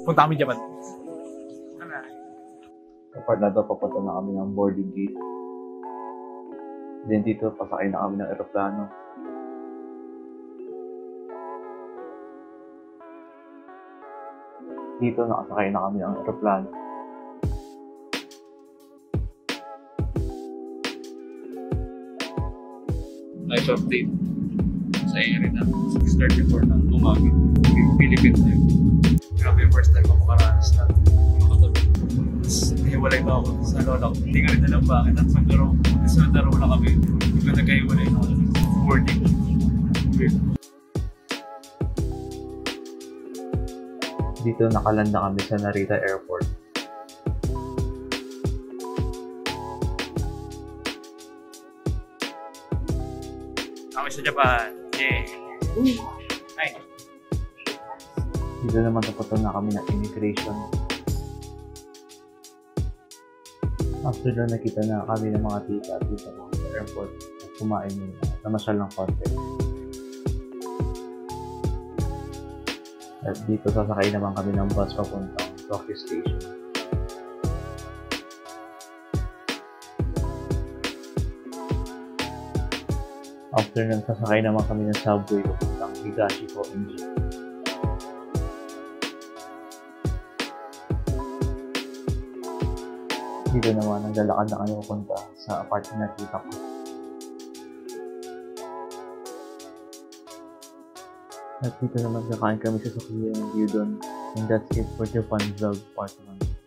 Punta kami Japan. Sa part na to, papunta na kami ng boarding gate. Then dito, pasakay na kami ng aeroplano. Dito, nakasakay na kami ng aeroplano. Live update sa area na 6:34 ng umaga. Philippines na yun. Grabe yung first time ako makaranas na makatabi. Tapos nahiwalay pa ako sa lola ko. Hindi ka rin alam bakit. At sa daraw na kami. Hindi ko nagkahiwalay na ako. Boarding. Dito, nakalanda kami sa Narita Airport. Kami sa Japan. Yay! Hi! Dito naman napunta na kami ng immigration. After doon, nakita na kami ng mga tita dito sa airport at kumain nila. Namasyal ng konti. At dito sasakay naman kami ng bus papuntang Tokyo Station. After nun, sasakay naman kami ng subway papuntang Higashi-Koenji. Dito naman, naglalakad na kami papunta sa apartment na tita ko. At dito naman kakain kami sa Sukiya ng Gyudon. And that's it for Japan Vlog Part 1.